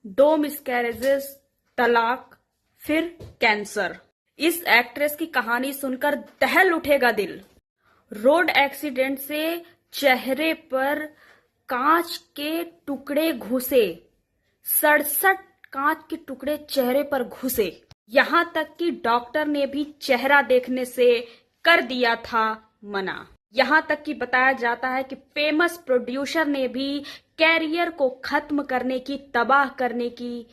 2 miscarriages, तलाक, फिर cancer. इस एक्ट्रेस की कहानी सुनकर दहल उठेगा दिल। रोड एक्सीडेंट से चेहरे पर कांच के टुकड़े घुसे, 67 कांच के टुकड़े चेहरे पर घुसे। यहां तक कि डॉक्टर ने भी चेहरा देखने से कर दिया था मना। यहां तक कि बताया जाता है कि फेमस प्रोड्यूसर ने भी कैरियर को खत्म करने की, तबाह करने की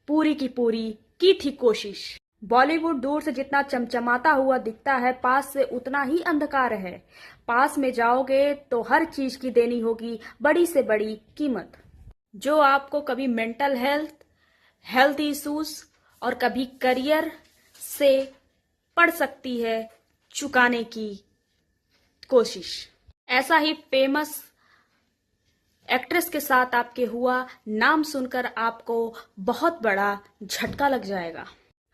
पूरी की थी कोशिश। बॉलीवुड दूर से जितना चमचमाता हुआ दिखता है, पास से उतना ही अंधकार है। पास में जाओगे तो हर चीज की देनी होगी बड़ी से बड़ी कीमत, जो आपको कभी मेंटल हेल्थ इश्यूज और कभी करियर से पड़ सकती है चुकाने की कोशिश। ऐसा ही फेमस एक्ट्रेस के साथ आपके हुआ, नाम सुनकर आपको बहुत बड़ा झटका लग जाएगा।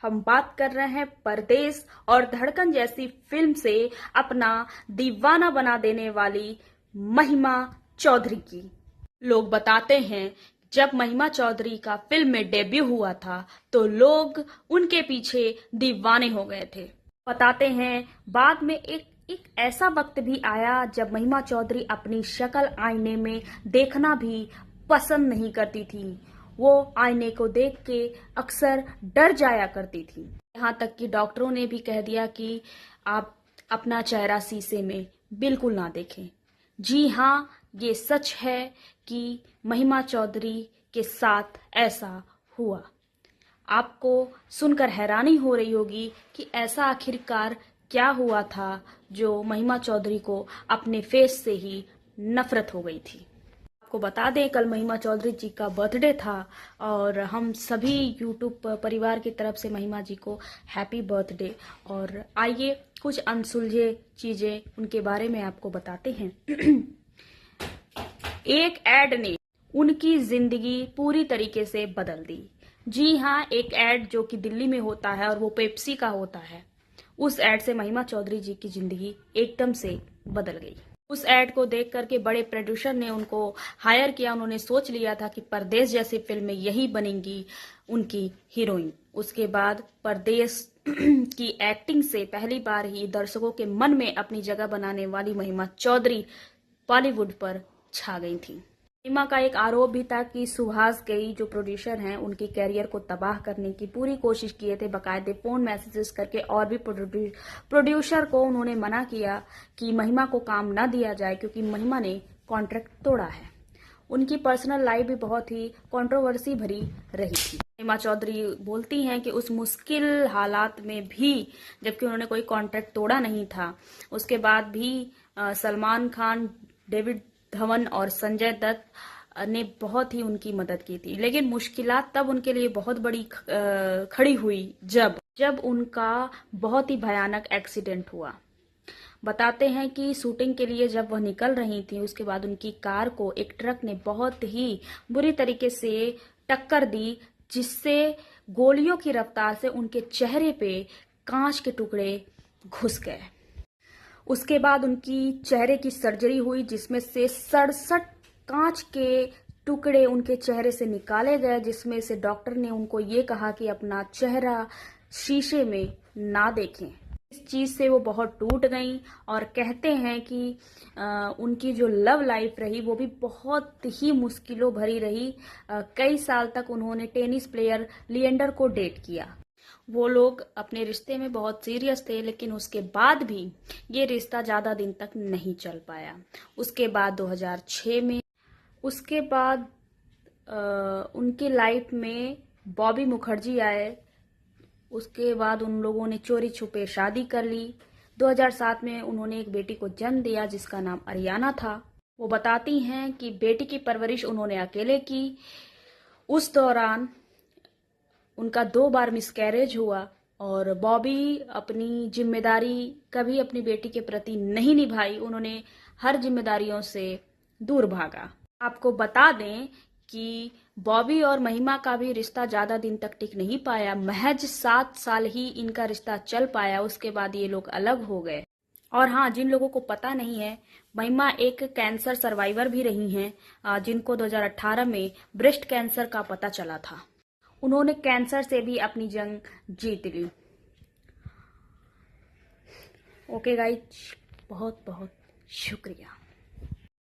हम बात कर रहे हैं परदेस और धड़कन जैसी फिल्म से अपना दीवाना बना देने वाली महिमा चौधरी की। लोग बताते हैं जब महिमा चौधरी का फिल्म में डेब्यू हुआ था तो लोग उनके पीछे दीवाने हो गए थे। बताते हैं बाद में एक ऐसा वक्त भी आया जब महिमा चौधरी अपनी शक्ल आईने में देखना भी पसंद नहीं करती थी। वो आईने को देख के अक्सर डर जाया करती थी। यहाँ तक कि डॉक्टरों ने भी कह दिया कि आप अपना चेहरा शीशे में बिल्कुल ना देखें। जी हाँ, ये सच है कि महिमा चौधरी के साथ ऐसा हुआ। आपको सुनकर हैरानी हो रही होगी कि ऐसा आखिरकार क्या हुआ था जो महिमा चौधरी को अपने फेस से ही नफरत हो गई थी। आपको बता दें, कल महिमा चौधरी जी का बर्थडे था और हम सभी यूट्यूब परिवार की तरफ से महिमा जी को हैप्पी बर्थडे। और आइए कुछ अनसुलझे चीजें उनके बारे में आपको बताते हैं। एक ऐड ने उनकी जिंदगी पूरी तरीके से बदल दी। जी हाँ, एक ऐड जो कि दिल्ली में होता है और वो पेप्सी का होता है। उस ऐड से महिमा चौधरी जी की जिंदगी एकदम से बदल गई। उस ऐड को देख करके बड़े प्रोड्यूसर ने उनको हायर किया। उन्होंने सोच लिया था कि परदेस जैसी फिल्म में यही बनेंगी उनकी हीरोइन। उसके बाद परदेस की एक्टिंग से पहली बार ही दर्शकों के मन में अपनी जगह बनाने वाली महिमा चौधरी बॉलीवुड पर छा गई थी। महिमा का एक आरोप भी था कि सुहास गई जो प्रोड्यूसर हैं उनके कैरियर को तबाह करने की पूरी कोशिश किए थे। बकायदे फोन मैसेजेस करके और भी प्रोड्यूसर को उन्होंने मना किया कि महिमा को काम ना दिया जाए क्योंकि महिमा ने कॉन्ट्रैक्ट तोड़ा है। उनकी पर्सनल लाइफ भी बहुत ही कंट्रोवर्सी भरी रही थी। महिमा चौधरी बोलती हैं कि उस मुश्किल हालात में भी, जबकि उन्होंने कोई कॉन्ट्रैक्ट तोड़ा नहीं था, उसके बाद भी सलमान खान, डेविड धवन और संजय दत्त ने बहुत ही उनकी मदद की थी। लेकिन मुश्किलात तब उनके लिए बहुत बड़ी खड़ी हुई जब उनका बहुत ही भयानक एक्सीडेंट हुआ। बताते हैं कि शूटिंग के लिए जब वह निकल रही थी, उसके बाद उनकी कार को एक ट्रक ने बहुत ही बुरी तरीके से टक्कर दी, जिससे गोलियों की रफ्तार से उनके चेहरे पे कांच के टुकड़े घुस गए। उसके बाद उनकी चेहरे की सर्जरी हुई जिसमें से 67 कांच के टुकड़े उनके चेहरे से निकाले गए, जिसमें से डॉक्टर ने उनको ये कहा कि अपना चेहरा शीशे में ना देखें। इस चीज से वो बहुत टूट गई और कहते हैं कि उनकी जो लव लाइफ रही वो भी बहुत ही मुश्किलों भरी रही। कई साल तक उन्होंने टेनिस प्लेयर लिएंडर को डेट किया। वो लोग अपने रिश्ते में बहुत सीरियस थे, लेकिन उसके बाद भी ये रिश्ता ज्यादा दिन तक नहीं चल पाया। उसके बाद 2006 में उनकी लाइफ में बॉबी मुखर्जी आए। उसके बाद उन लोगों ने चोरी छुपे शादी कर ली। 2007 में उन्होंने एक बेटी को जन्म दिया जिसका नाम अरियाना था। वो बताती हैं कि बेटी की परवरिश उन्होंने अकेले की। उस दौरान उनका 2 बार मिसकैरेज हुआ और बॉबी अपनी जिम्मेदारी कभी अपनी बेटी के प्रति नहीं निभाई। उन्होंने हर जिम्मेदारियों से दूर भागा। आपको बता दें कि बॉबी और महिमा का भी रिश्ता ज्यादा दिन तक टिक नहीं पाया। महज 7 साल ही इनका रिश्ता चल पाया, उसके बाद ये लोग अलग हो गए। और हाँ, जिन लोगों को पता नहीं है, महिमा एक कैंसर सर्वाइवर भी रही हैं, जिनको 2018 में ब्रेस्ट कैंसर का पता चला था। उन्होंने कैंसर से भी अपनी जंग जीत ली। ओके गाइज, बहुत बहुत शुक्रिया।